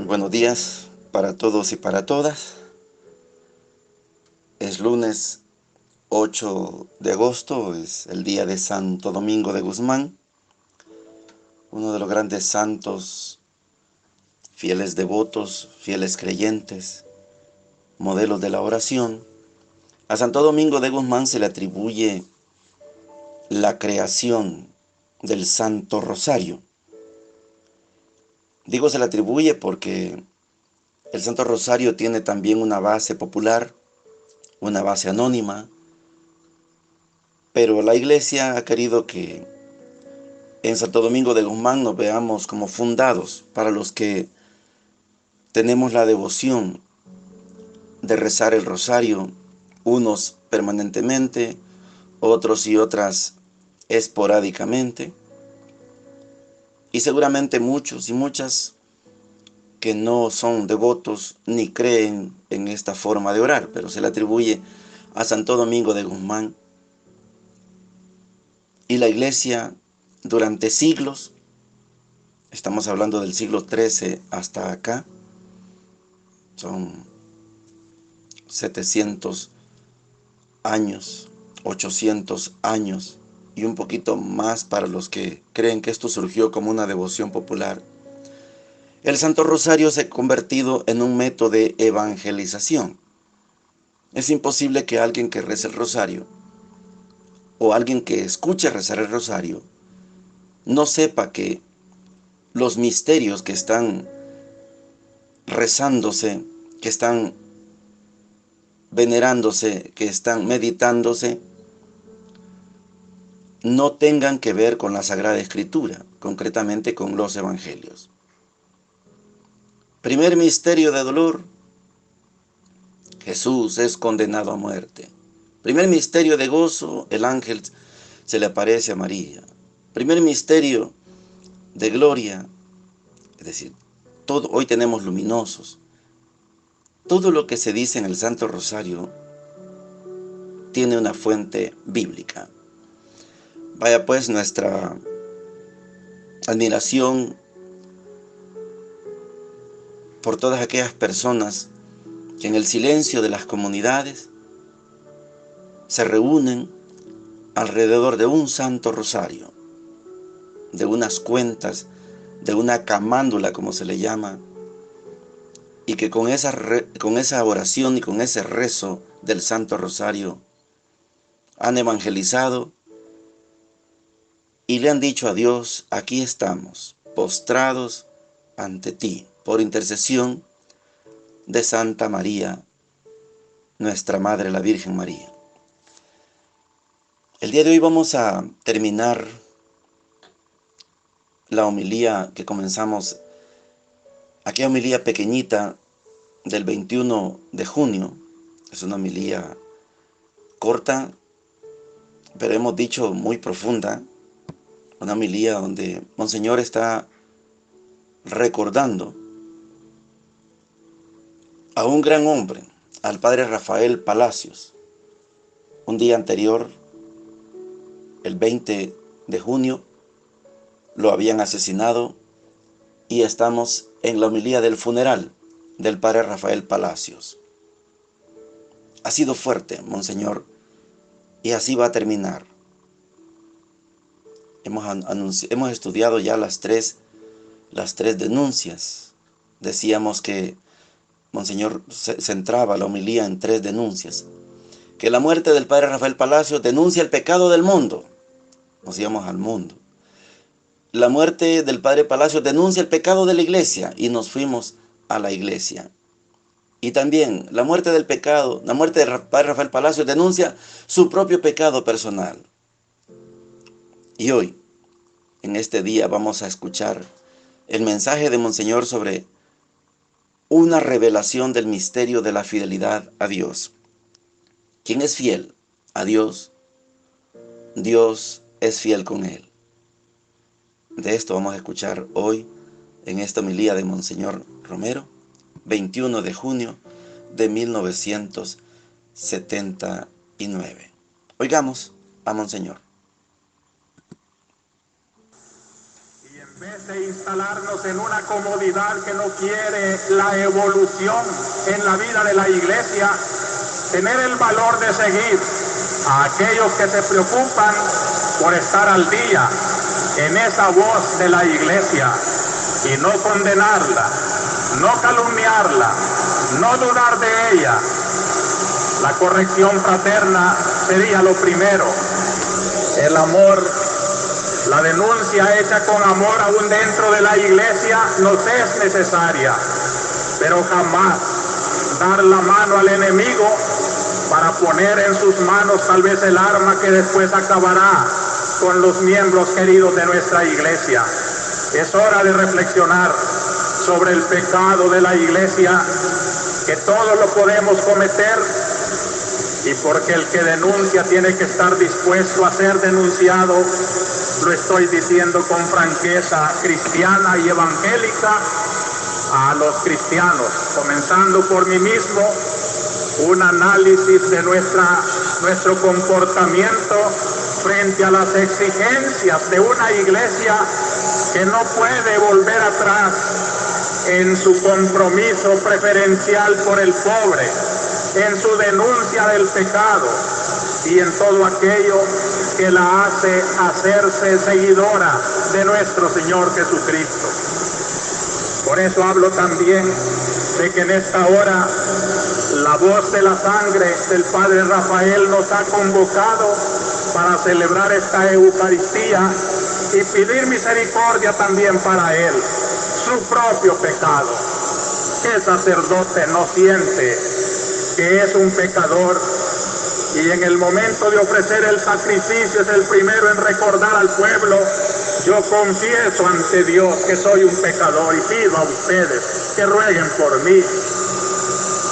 Buenos días para todos y para todas. Es lunes 8 de agosto, es el día de Santo Domingo de Guzmán, uno de los grandes santos, fieles devotos, fieles creyentes, modelos de la oración. A Santo Domingo de Guzmán se le atribuye la creación del Santo Rosario. Digo se le atribuye porque el Santo Rosario tiene también una base popular, una base anónima, pero la Iglesia ha querido que en Santo Domingo de Guzmán nos veamos como fundados para los que tenemos la devoción de rezar el rosario, unos permanentemente, otros y otras esporádicamente, y seguramente muchos y muchas que no son devotos ni creen en esta forma de orar, pero se le atribuye a Santo Domingo de Guzmán. Y la Iglesia durante siglos, estamos hablando del siglo XIII hasta acá, son 700 años, 800 años y un poquito más para los que creen que esto surgió como una devoción popular. El Santo Rosario se ha convertido en un método de evangelización. Es imposible que alguien que reza el rosario o alguien que escuche rezar el rosario no sepa que los misterios que están rezándose, que están venerándose, que están meditándose, no tengan que ver con la Sagrada Escritura, concretamente con los Evangelios. Primer misterio de dolor, Jesús es condenado a muerte. Primer misterio de gozo, el ángel se le aparece a María. Primer misterio de gloria, es decir, hoy tenemos luminosos. Todo lo que se dice en el Santo Rosario tiene una fuente bíblica. Vaya pues nuestra admiración por todas aquellas personas que en el silencio de las comunidades se reúnen alrededor de un Santo Rosario, de unas cuentas, de una camándula como se le llama, y que con esa oración y con ese rezo del Santo Rosario han evangelizado y le han dicho a Dios: aquí estamos, postrados ante ti, por intercesión de Santa María, nuestra Madre, la Virgen María. El día de hoy vamos a terminar la homilía que comenzamos, aquella homilía pequeñita del 21 de junio. Es una homilía corta, pero hemos dicho muy profunda, una homilía donde Monseñor está recordando a un gran hombre, al padre Rafael Palacios. Un día anterior, el 20 de junio, lo habían asesinado y estamos en la homilía del funeral del padre Rafael Palacios. Ha sido fuerte, Monseñor, y así va a terminar. Hemos estudiado ya las tres denuncias. Decíamos que Monseñor centraba la homilía en 3 denuncias. Que la muerte del padre Rafael Palacios denuncia el pecado del mundo. Nos íbamos al mundo. La muerte del padre Palacios denuncia el pecado de la iglesia y nos fuimos a la iglesia. Y también la muerte del pecado, la muerte del padre Rafael Palacios denuncia su propio pecado personal. Y hoy, en este día, vamos a escuchar el mensaje de Monseñor sobre una revelación del misterio de la fidelidad a Dios. ¿Quién es fiel a Dios? Dios es fiel con él. De esto vamos a escuchar hoy en esta homilía de Monseñor Romero, 21 de junio de 1979. Oigamos a Monseñor. Y en vez de instalarnos en una comodidad que no quiere la evolución en la vida de la iglesia, tener el valor de seguir a aquellos que se preocupan por estar al día en esa voz de la iglesia y no condenarla, no calumniarla, no dudar de ella. La corrección fraterna sería lo primero. El amor, la denuncia hecha con amor aún dentro de la iglesia nos es necesaria, pero jamás dar la mano al enemigo para poner en sus manos tal vez el arma que después acabará con los miembros queridos de nuestra iglesia. Es hora de reflexionar sobre el pecado de la iglesia, que todos lo podemos cometer, y porque el que denuncia tiene que estar dispuesto a ser denunciado. Lo estoy diciendo con franqueza cristiana y evangélica a los cristianos, comenzando por mí mismo, un análisis de nuestro comportamiento frente a las exigencias de una iglesia que no puede volver atrás en su compromiso preferencial por el pobre, en su denuncia del pecado y en todo aquello que la hace hacerse seguidora de nuestro Señor Jesucristo. Por eso hablo también de que en esta hora la voz de la sangre del Padre Rafael nos ha convocado para celebrar esta Eucaristía y pedir misericordia también para él, su propio pecado. ¿Qué sacerdote no siente que es un pecador y en el momento de ofrecer el sacrificio es el primero en recordar al pueblo: yo confieso ante Dios que soy un pecador y pido a ustedes que rueguen por mí?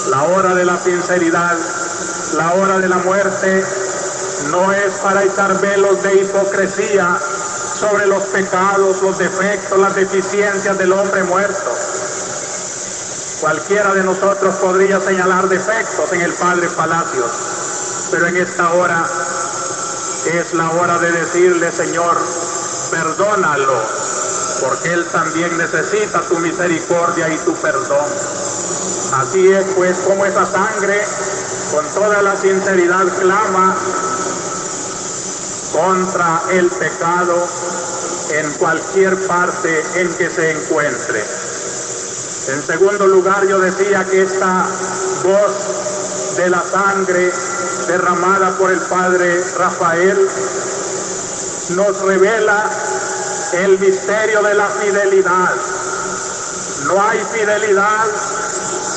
La hora de la sinceridad, la hora de la muerte, no es para echar velos de hipocresía sobre los pecados, los defectos, las deficiencias del hombre muerto. Cualquiera de nosotros podría señalar defectos en el padre Palacios, pero en esta hora es la hora de decirle: Señor, perdónalo, porque él también necesita tu misericordia y tu perdón. Así es pues como esa sangre con toda la sinceridad clama contra el pecado en cualquier parte en que se encuentre. En segundo lugar, yo decía que esta voz de la sangre derramada por el Padre Rafael nos revela el misterio de la fidelidad. No hay fidelidad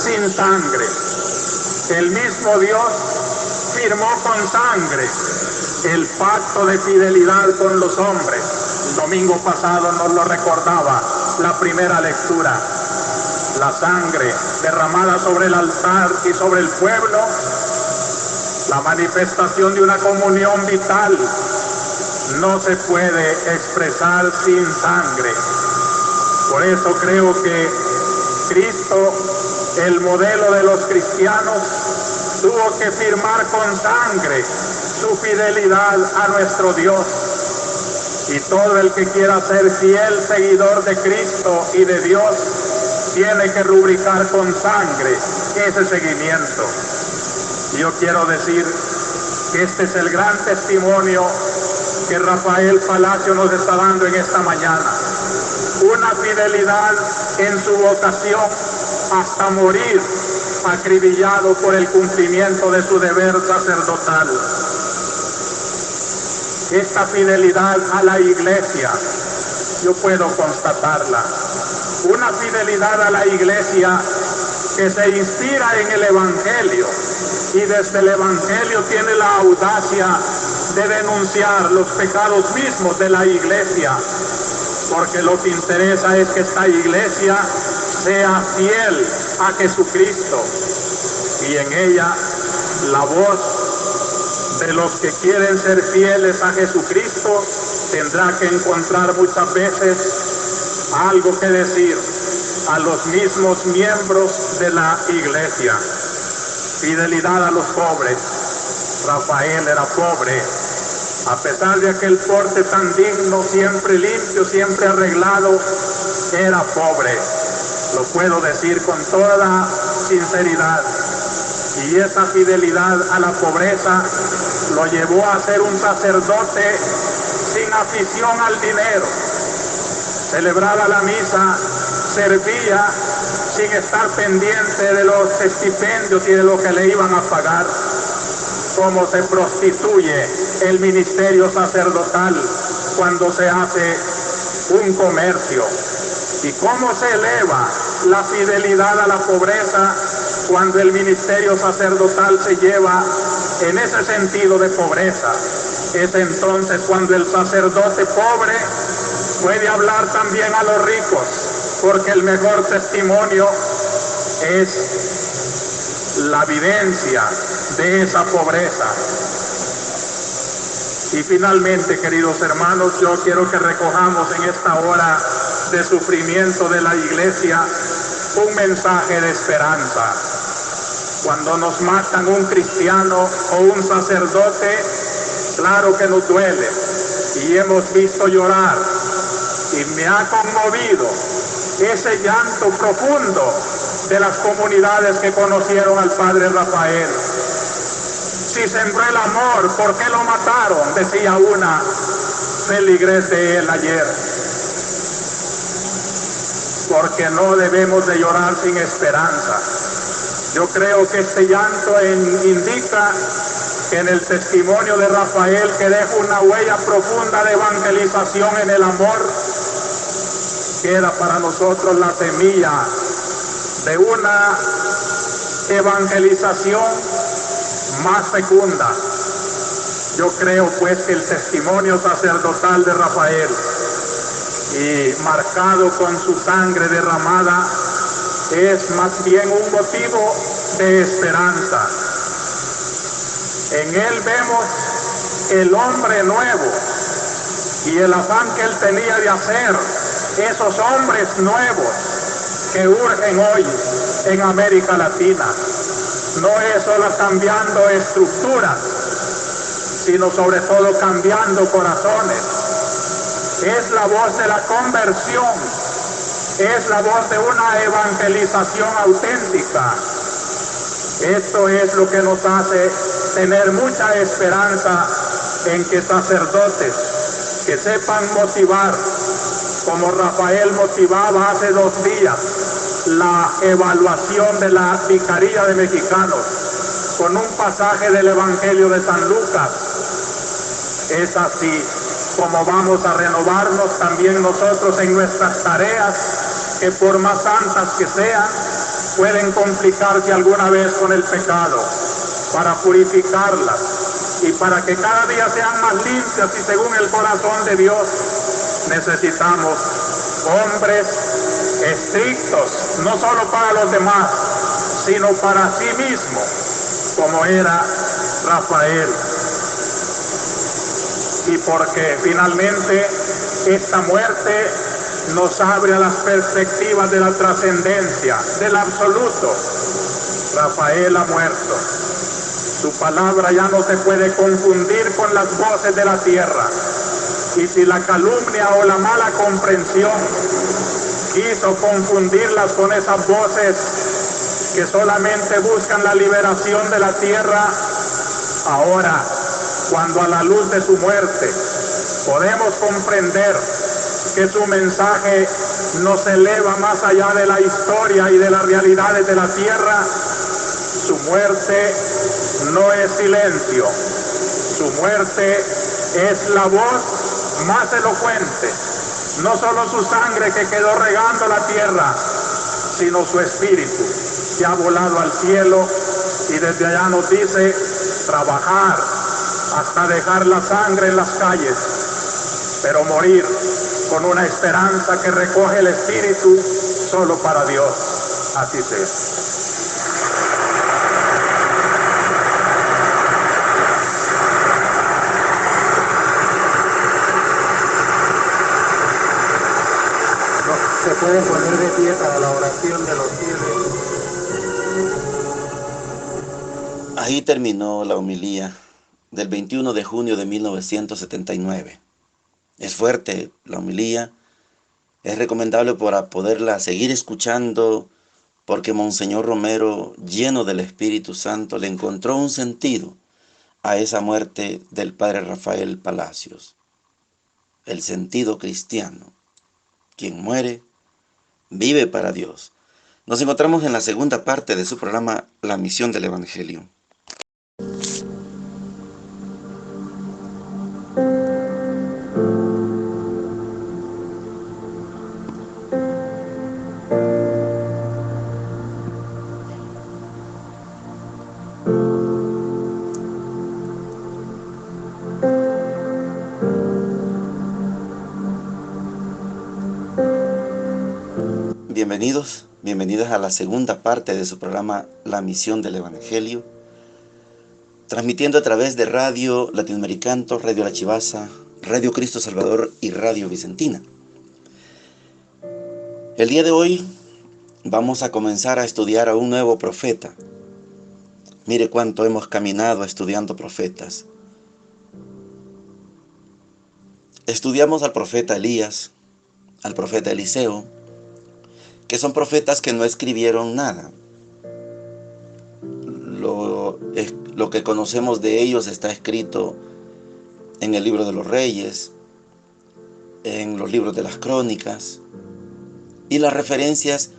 sin sangre. El mismo Dios firmó con sangre el pacto de fidelidad con los hombres. El domingo pasado nos lo recordaba la primera lectura. La sangre derramada sobre el altar y sobre el pueblo, la manifestación de una comunión vital, no se puede expresar sin sangre. Por eso creo que Cristo, el modelo de los cristianos, tuvo que firmar con sangre su fidelidad a nuestro Dios. Y todo el que quiera ser fiel seguidor de Cristo y de Dios tiene que rubricar con sangre ese seguimiento. Y yo quiero decir que este es el gran testimonio que Rafael Palacio nos está dando en esta mañana. Una fidelidad en su vocación, hasta morir acribillado por el cumplimiento de su deber sacerdotal. Esta fidelidad a la Iglesia, yo puedo constatarla, una fidelidad a la Iglesia que se inspira en el Evangelio y desde el Evangelio tiene la audacia de denunciar los pecados mismos de la Iglesia, porque lo que interesa es que esta Iglesia sea fiel a Jesucristo y en ella la voz de los que quieren ser fieles a Jesucristo tendrá que encontrar muchas veces algo que decir a los mismos miembros de la Iglesia. Fidelidad a los pobres. Rafael era pobre, a pesar de aquel porte tan digno, siempre limpio, siempre arreglado, era pobre. Lo puedo decir con toda sinceridad. Y esa fidelidad a la pobreza lo llevó a ser un sacerdote sin afición al dinero. Celebraba la misa, servía sin estar pendiente de los estipendios y de lo que le iban a pagar. Cómo se prostituye el ministerio sacerdotal cuando se hace un comercio, y cómo se eleva la fidelidad a la pobreza cuando el ministerio sacerdotal se lleva en ese sentido de pobreza. Es entonces cuando el sacerdote pobre puede hablar también a los ricos, porque el mejor testimonio es la vivencia de esa pobreza. Y finalmente, queridos hermanos, yo quiero que recojamos en esta hora de sufrimiento de la Iglesia un mensaje de esperanza. Cuando nos matan un cristiano o un sacerdote, claro que nos duele y hemos visto llorar, y me ha conmovido ese llanto profundo de las comunidades que conocieron al padre Rafael. Si sembró el amor, ¿por qué lo mataron?, decía una feligres de él ayer. Porque no debemos de llorar sin esperanza. Yo creo que este llanto indica que en el testimonio de Rafael, que deja una huella profunda de evangelización en el amor, queda para nosotros la semilla de una evangelización más fecunda. Yo creo pues que el testimonio sacerdotal de Rafael, y marcado con su sangre derramada, es más bien un motivo de esperanza. En él vemos el hombre nuevo y el afán que él tenía de hacer esos hombres nuevos que urgen hoy en América Latina. No es solo cambiando estructuras, sino sobre todo cambiando corazones. Es la voz de la conversión, es la voz de una evangelización auténtica. Esto es lo que nos hace tener mucha esperanza en que sacerdotes que sepan motivar, como Rafael motivaba hace 2 días, la evaluación de la Vicaría de Mexicanos con un pasaje del Evangelio de San Lucas. Es así como vamos a renovarnos también nosotros en nuestras tareas, que por más santas que sean, pueden complicarse alguna vez con el pecado, para purificarlas y para que cada día sean más limpias y según el corazón de Dios. Necesitamos hombres estrictos, no solo para los demás, sino para sí mismo, como era Rafael. Y porque finalmente esta muerte nos abre a las perspectivas de la trascendencia, del absoluto. Rafael ha muerto. Su palabra ya no se puede confundir con las voces de la tierra. Y si la calumnia o la mala comprensión quiso confundirlas con esas voces que solamente buscan la liberación de la tierra, ahora, cuando a la luz de su muerte podemos comprender que su mensaje nos eleva más allá de la historia y de las realidades de la tierra. Su muerte no es silencio, su muerte es la voz más elocuente. No solo su sangre que quedó regando la tierra, sino su espíritu que ha volado al cielo y desde allá nos dice trabajar hasta dejar la sangre en las calles, pero morir con una esperanza que recoge el espíritu solo para Dios. Así sea. Se puede poner de pie para la oración de los fieles. Ahí terminó la homilía del 21 de junio de 1979. Es fuerte la homilía, es recomendable para poderla seguir escuchando, porque Monseñor Romero, lleno del Espíritu Santo, le encontró un sentido a esa muerte del padre Rafael Palacios. El sentido cristiano. Quien muere, vive para Dios. Nos encontramos en la segunda parte de su programa La Misión del Evangelio. Bienvenidos a la segunda parte de su programa La Misión del Evangelio, transmitiendo a través de Radio Latinoamericanto, Radio La Chivaza, Radio Cristo Salvador y Radio Vicentina. El día de hoy vamos a comenzar a estudiar a un nuevo profeta. Mire cuánto hemos caminado estudiando profetas. Estudiamos al profeta Elías, al profeta Eliseo, que son profetas que no escribieron nada. Lo que conocemos de ellos está escrito en el libro de los Reyes, en los libros de las Crónicas y las referencias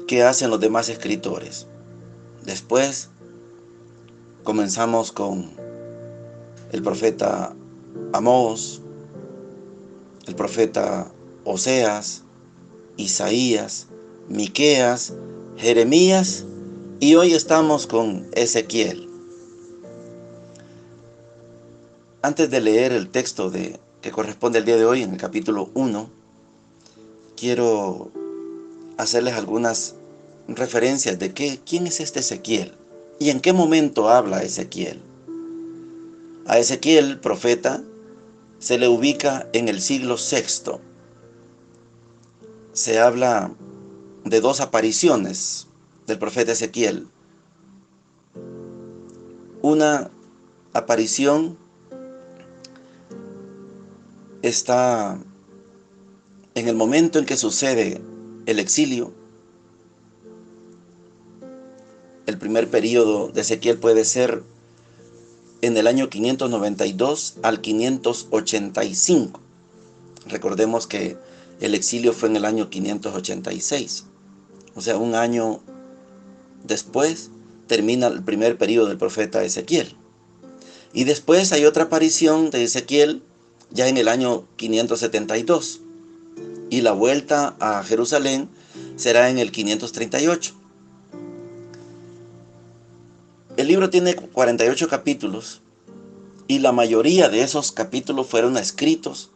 que hacen los demás escritores. Después comenzamos con el profeta Amós, el profeta Oseas, Isaías, Miqueas, Jeremías y hoy estamos con Ezequiel. Antes de leer el texto que corresponde al día de hoy en el capítulo 1, quiero hacerles algunas referencias de quién es este Ezequiel y en qué momento habla Ezequiel. A Ezequiel, profeta, se le ubica en el siglo VI. Se habla de dos apariciones del profeta Ezequiel. Una aparición está en el momento en que sucede el exilio. El primer periodo de Ezequiel puede ser en el año 592 al 585. Recordemos que el exilio fue en el año 586. O sea, un año después termina el primer periodo del profeta Ezequiel. Y después hay otra aparición de Ezequiel ya en el año 572. Y la vuelta a Jerusalén será en el 538. El libro tiene 48 capítulos y la mayoría de esos capítulos fueron escritos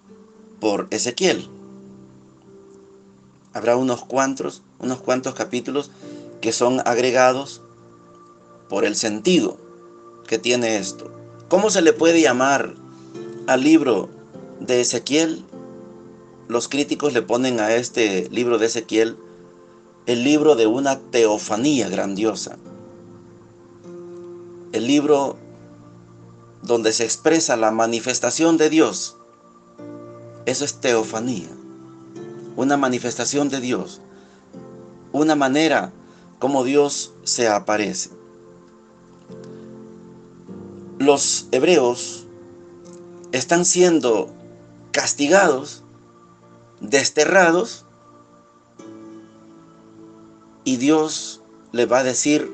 por Ezequiel. Habrá unos cuantos capítulos que son agregados por el sentido que tiene esto. ¿Cómo se le puede llamar al libro de Ezequiel? Los críticos le ponen a este libro de Ezequiel el libro de una teofanía grandiosa. El libro donde se expresa la manifestación de Dios. Eso es teofanía. Una manifestación de Dios. Una manera como Dios se aparece. Los hebreos están siendo castigados, desterrados y Dios les va a decir: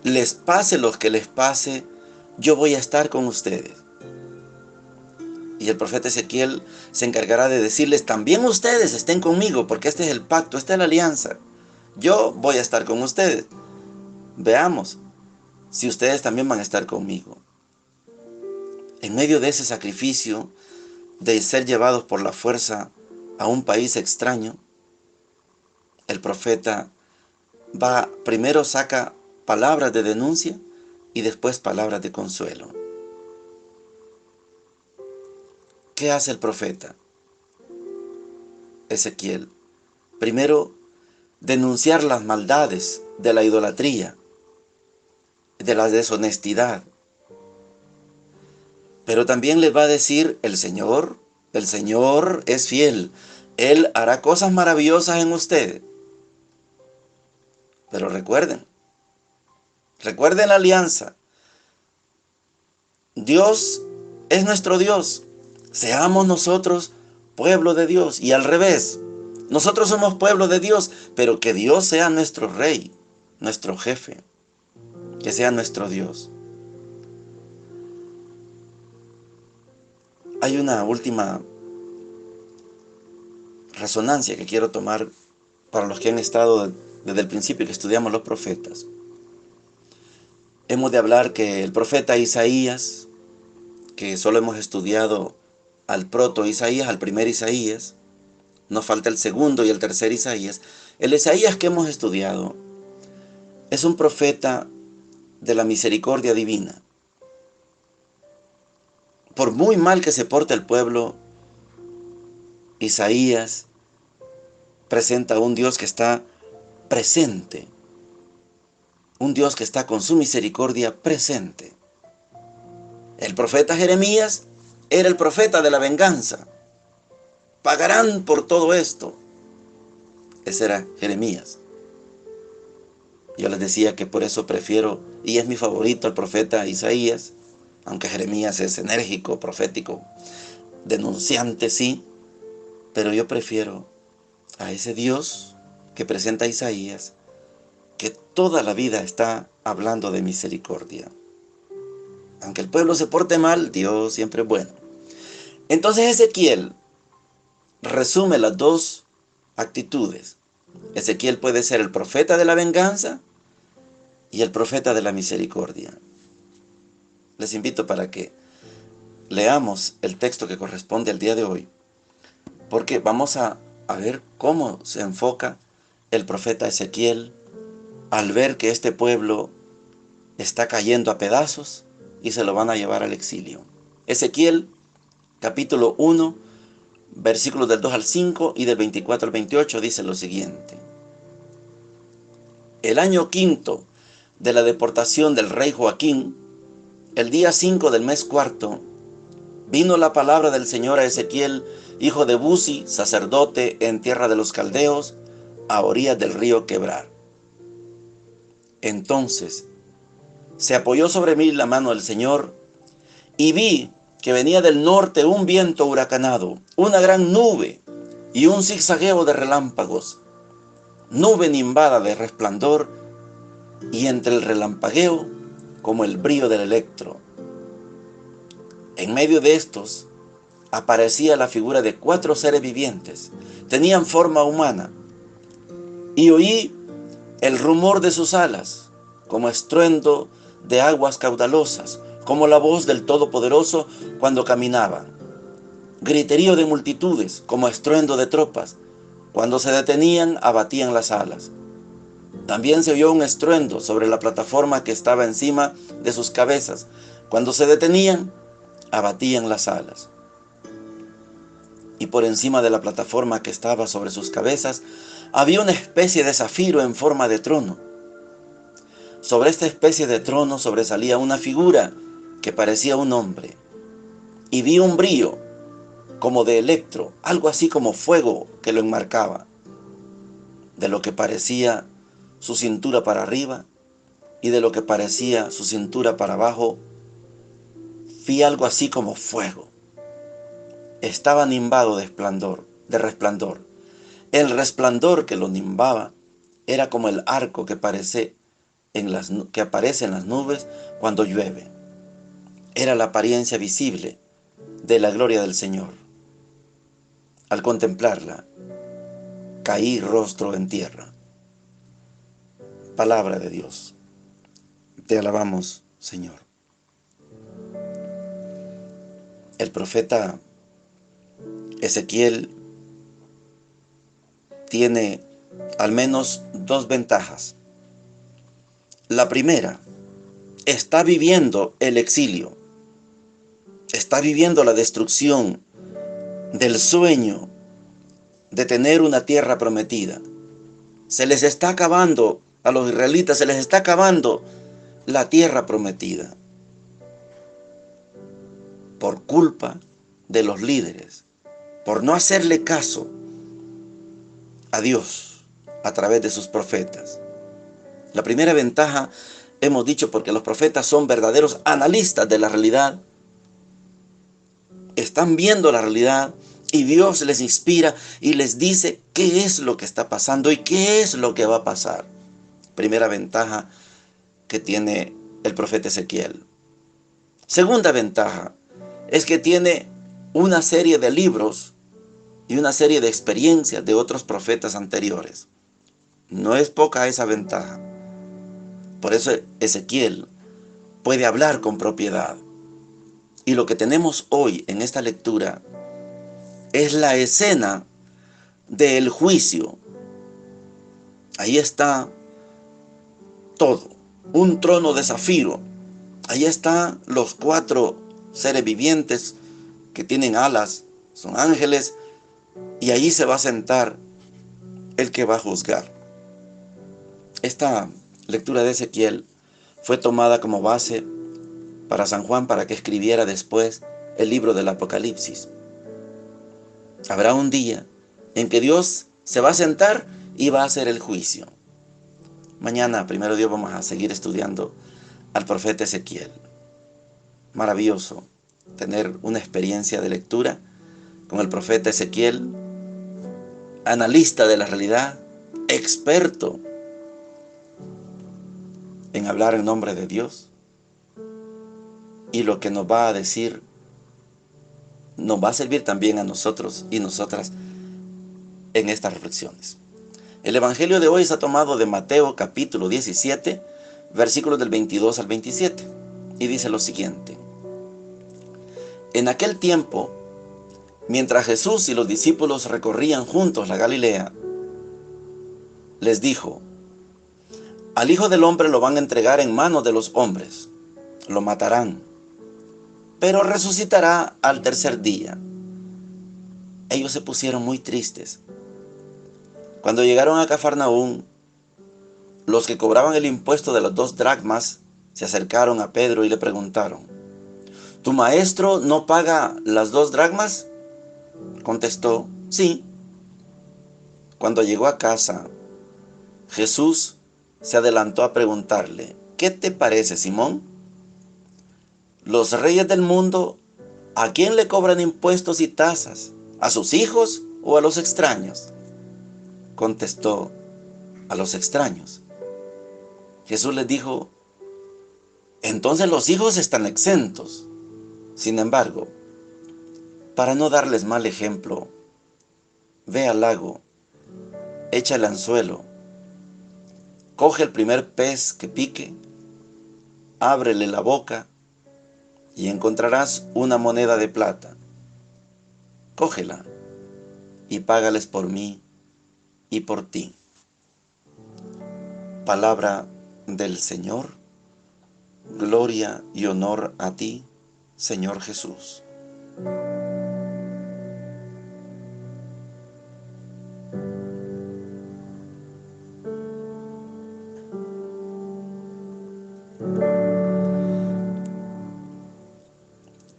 les pase lo que les pase, yo voy a estar con ustedes. Y el profeta Ezequiel se encargará de decirles: también ustedes estén conmigo, porque este es el pacto, esta es la alianza. Yo voy a estar con ustedes. Veamos si ustedes también van a estar conmigo. En medio de ese sacrificio de ser llevados por la fuerza a un país extraño, el profeta primero saca palabras de denuncia y después palabras de consuelo. ¿Qué hace el profeta Ezequiel? Primero, denunciar las maldades de la idolatría, de la deshonestidad. Pero también les va a decir: el Señor es fiel. Él hará cosas maravillosas en ustedes. Pero recuerden la alianza. Dios es nuestro Dios. Seamos nosotros pueblo de Dios. Y al revés, nosotros somos pueblo de Dios, pero que Dios sea nuestro rey, nuestro jefe, que sea nuestro Dios. Hay una última resonancia que quiero tomar para los que han estado desde el principio que estudiamos los profetas. Hemos de hablar que el profeta Isaías, que solo hemos estudiado al proto Isaías, al primer Isaías, nos falta el segundo y el tercer Isaías. El Isaías que hemos estudiado es un profeta de la misericordia divina. Por muy mal que se porte el pueblo, Isaías presenta a un Dios que está presente, un Dios que está con su misericordia presente. El profeta Jeremías era el profeta de la venganza. Pagarán por todo esto. Ese era Jeremías. Yo les decía que por eso prefiero, y es mi favorito, el profeta Isaías, aunque Jeremías es enérgico, profético, denunciante, sí, pero yo prefiero a ese Dios que presenta Isaías, que toda la vida está hablando de misericordia. Aunque el pueblo se porte mal, Dios siempre es bueno. Entonces Ezequiel resume las dos actitudes. Ezequiel puede ser el profeta de la venganza y el profeta de la misericordia. Les invito para que leamos el texto que corresponde al día de hoy, porque vamos a ver cómo se enfoca el profeta Ezequiel al ver que este pueblo está cayendo a pedazos y se lo van a llevar al exilio. Ezequiel, capítulo 1, versículos del 2 al 5 y del 24 al 28 dice lo siguiente. El año quinto de la deportación del rey Joaquín, el día 5 del mes cuarto, vino la palabra del Señor a Ezequiel, hijo de Buzi, sacerdote en tierra de los caldeos, a orillas del río Quebrar. Entonces se apoyó sobre mí la mano del Señor, y vi que venía del norte un viento huracanado, una gran nube y un zigzagueo de relámpagos, nube nimbada de resplandor, y entre el relampagueo como el brillo del electro. En medio de estos aparecía la figura de 4 seres vivientes, tenían forma humana, y oí el rumor de sus alas, como estruendo de aguas caudalosas, como la voz del Todopoderoso cuando caminaba. Griterío de multitudes, como estruendo de tropas. Cuando se detenían, abatían las alas. También se oyó un estruendo sobre la plataforma que estaba encima de sus cabezas. Cuando se detenían, abatían las alas. Y por encima de la plataforma que estaba sobre sus cabezas, había una especie de zafiro en forma de trono. Sobre esta especie de trono sobresalía una figura que parecía un hombre. Y vi un brillo como de electro, algo así como fuego que lo enmarcaba. De lo que parecía su cintura para arriba y de lo que parecía su cintura para abajo, vi algo así como fuego. Estaba nimbado de resplandor. El resplandor que lo nimbaba Era como el arco que aparece en las nubes cuando llueve. Era la apariencia visible de la gloria del Señor. Al contemplarla, caí rostro en tierra. Palabra de Dios. Te alabamos, Señor. El profeta Ezequiel tiene al menos dos ventajas. La primera, está viviendo el exilio, está viviendo la destrucción del sueño de tener una tierra prometida. Se les está acabando a los israelitas, se les está acabando la tierra prometida por culpa de los líderes, por no hacerle caso a Dios a través de sus profetas. La primera ventaja, hemos dicho, porque los profetas son verdaderos analistas de la realidad. Están viendo la realidad y Dios les inspira y les dice qué es lo que está pasando y qué es lo que va a pasar. Primera ventaja que tiene el profeta Ezequiel. Segunda ventaja es que tiene una serie de libros y una serie de experiencias de otros profetas anteriores. No es poca esa ventaja. Por eso Ezequiel puede hablar con propiedad. Y lo que tenemos hoy en esta lectura es la escena del juicio. Ahí está todo. Un trono de zafiro. Ahí están los 4 seres vivientes que tienen alas. Son ángeles. Y allí se va a sentar el que va a juzgar. Esta lectura de Ezequiel fue tomada como base para San Juan para que escribiera después el libro del Apocalipsis. Habrá un día en que Dios se va a sentar y va a hacer el juicio. Mañana, primero Dios, vamos a seguir estudiando al profeta Ezequiel. Maravilloso tener una experiencia de lectura con el profeta Ezequiel, analista de la realidad, experto en hablar en nombre de Dios. Y lo que nos va a decir nos va a servir también a nosotros y nosotras en estas reflexiones. El Evangelio de hoy está tomado de Mateo capítulo 17, versículos del 22 al 27. Y dice lo siguiente. En aquel tiempo, mientras Jesús y los discípulos recorrían juntos la Galilea, les dijo: al Hijo del Hombre lo van a entregar en manos de los hombres, lo matarán, pero resucitará al tercer día. Ellos se pusieron muy tristes. Cuando llegaron a Cafarnaúm, los que cobraban el impuesto de las 2 dracmas se acercaron a Pedro y le preguntaron: ¿tu maestro no paga las 2 dracmas? Contestó: sí. Cuando llegó a casa, Jesús se adelantó a preguntarle: ¿qué te parece, Simón? ¿Los reyes del mundo a quién le cobran impuestos y tasas? ¿A sus hijos o a los extraños? Contestó: a los extraños. Jesús les dijo: entonces los hijos están exentos. Sin embargo, para no darles mal ejemplo, ve al lago, echa el anzuelo, coge el primer pez que pique, ábrele la boca y encontrarás una moneda de plata. Cógela y págales por mí y por ti. Palabra del Señor. Gloria y honor a ti, Señor Jesús.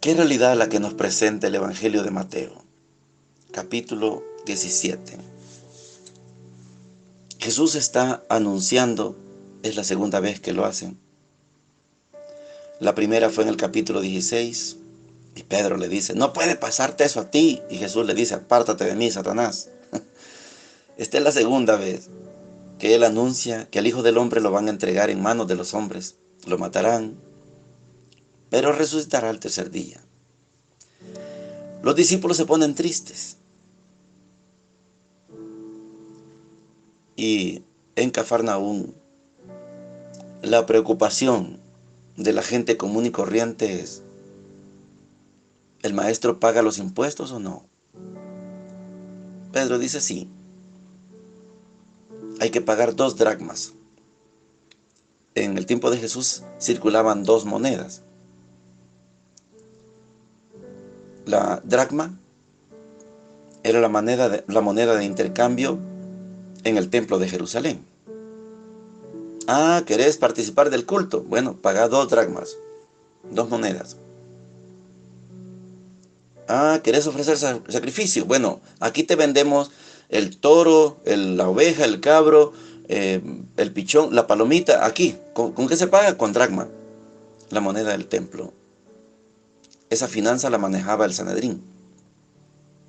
¿Qué realidad la que nos presenta el Evangelio de Mateo, capítulo 17? Jesús está anunciando, es la segunda vez que lo hacen. La primera fue en el capítulo 16 y Pedro le dice: no puede pasarte eso a ti. Y Jesús le dice: apártate de mí, Satanás. Esta es la segunda vez. que él anuncia que al Hijo del Hombre lo van a entregar en manos de los hombres, lo matarán, pero resucitará al tercer día. Los discípulos se ponen tristes y en Cafarnaúm la preocupación de la gente común y corriente es: ¿el maestro paga los impuestos o no? Pedro dice sí, hay que pagar 2 dracmas. En el tiempo de Jesús circulaban 2 monedas. La dracma era la moneda de intercambio en el templo de Jerusalén. Ah, ¿querés participar del culto? Bueno, paga 2 dracmas, 2 monedas. Ah, ¿querés ofrecer sacrificio? Bueno, aquí te vendemos el toro, la oveja, el cabro, el pichón, la palomita. Aquí, ¿con qué se paga? Con dracma, la moneda del templo. Esa finanza la manejaba el Sanedrín.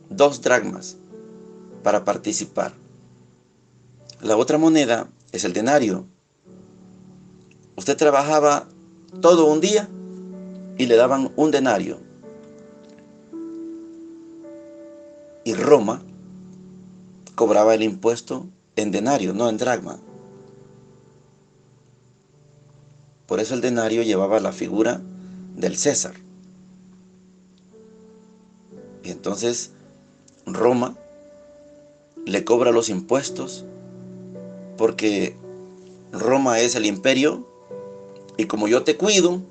2 dracmas para participar. La otra moneda es el denario. Usted trabajaba todo un día y le daban un denario. Y Roma cobraba el impuesto en denario, no en dracma. Por eso el denario llevaba la figura del César. Y entonces Roma le cobra los impuestos porque Roma es el imperio, y como yo te cuido,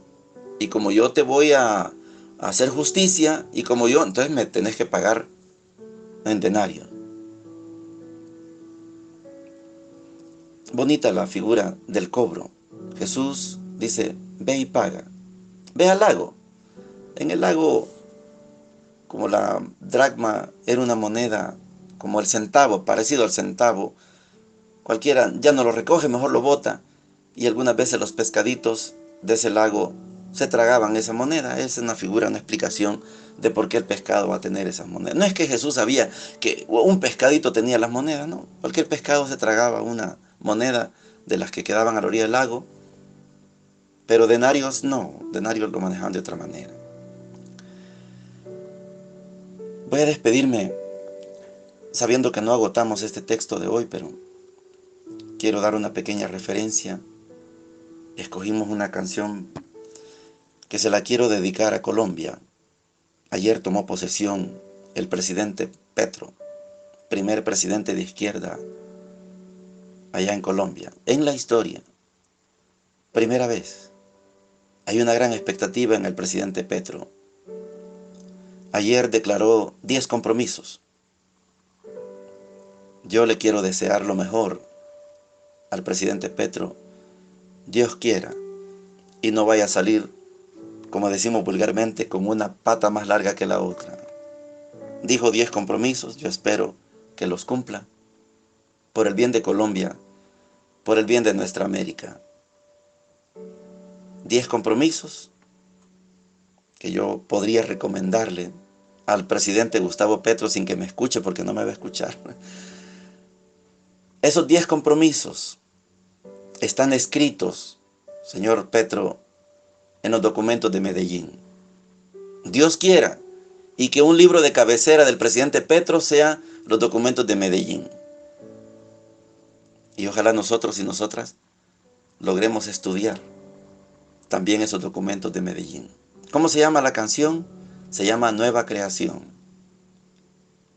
y como yo te voy a hacer justicia, y como yo, entonces me tenés que pagar en denario. Bonita la figura del cobro. Jesús dice: ve y paga. Ve al lago. En el lago, como la dracma era una moneda, como el centavo, parecido al centavo, cualquiera ya no lo recoge, mejor lo bota. Y algunas veces los pescaditos de ese lago se tragaban esa moneda. Es una figura, una explicación de por qué el pescado va a tener esas monedas. No es que Jesús sabía que un pescadito tenía las monedas, no. Cualquier pescado se tragaba una moneda de las que quedaban a la orilla del lago. Pero denarios no, denarios lo manejaban de otra manera. Voy a despedirme sabiendo que no agotamos este texto de hoy, pero quiero dar una pequeña referencia. Escogimos una canción que se la quiero dedicar a Colombia. Ayer tomó posesión el presidente Petro, primer presidente de izquierda allá en Colombia, en la historia. Primera vez. Hay una gran expectativa en el presidente Petro. Ayer declaró 10 compromisos. Yo le quiero desear lo mejor al presidente Petro. Dios quiera y no vaya a salir, como decimos vulgarmente, con una pata más larga que la otra. Dijo 10 compromisos, yo espero que los cumpla, por el bien de Colombia, por el bien de nuestra América. 10 compromisos que yo podría recomendarle al presidente Gustavo Petro sin que me escuche, porque no me va a escuchar. Esos 10 compromisos están escritos, señor Petro, en los documentos de Medellín. Dios quiera, y que un libro de cabecera del presidente Petro sea los documentos de Medellín. Y ojalá nosotros y nosotras logremos estudiar también esos documentos de Medellín. ¿Cómo se llama la canción? Se llama Nueva Creación.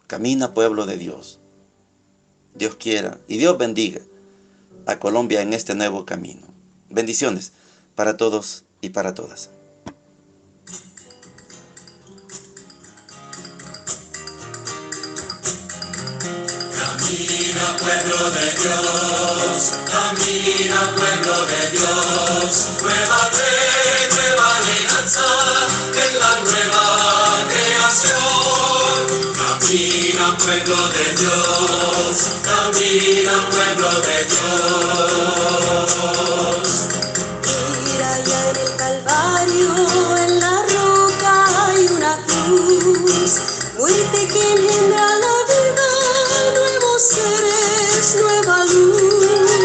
Camina, pueblo de Dios. Dios quiera y Dios bendiga a Colombia en este nuevo camino. Bendiciones para todos y para todas. Camina, pueblo de Dios, camina, pueblo de Dios, nueva fe, nueva alianza, en la nueva creación. Camina, pueblo de Dios, camina, pueblo de Dios. Mira allá en el Calvario, en la roca hay una cruz, muerte que engendra la vida, nuevos seres, nueva luz.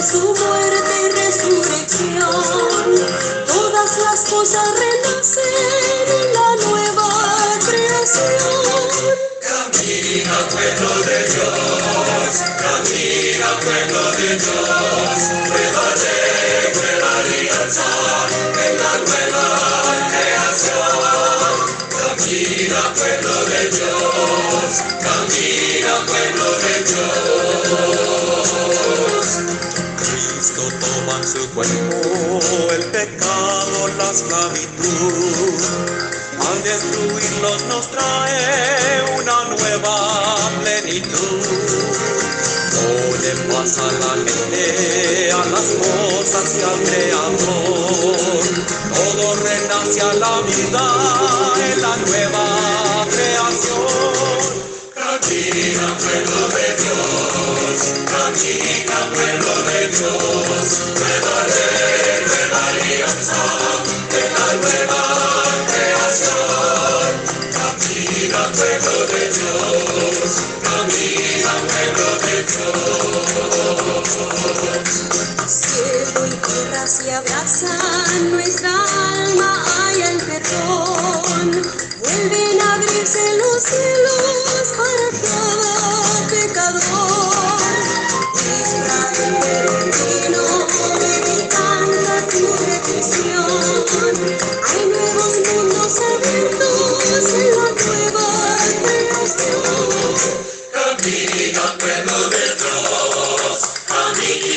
su muerte y resurrección, todas las cosas renacen en la nueva creación. Camina, pueblo de Dios, camina, pueblo de Dios, nueva ley, nueva alianza, en la nueva creación. Camina, pueblo de Dios, camina, pueblo de Dios. Cristo toma en su cuerpo el pecado, la esclavitud. Al destruirlos nos trae una nueva plenitud. Pone paz a la gente, a las cosas y al Creador. Todo renace a la vida en la nueva creación. Camina, pueblo de Dios, camina, pueblo de Dios, nueva ley, nueva alianza, en la nueva creación. Camina, pueblo de Dios, camina, pueblo de Dios. Cielo y tierra se abrazan, nuestra alma halla el perdón. Vuelven a abrirse los cielos para cada pecador. Israel peregrino, ven y canta tu redención. Hay nuevos mundos abiertos en la nueva creación. Camina, pueblo de Dios, camina.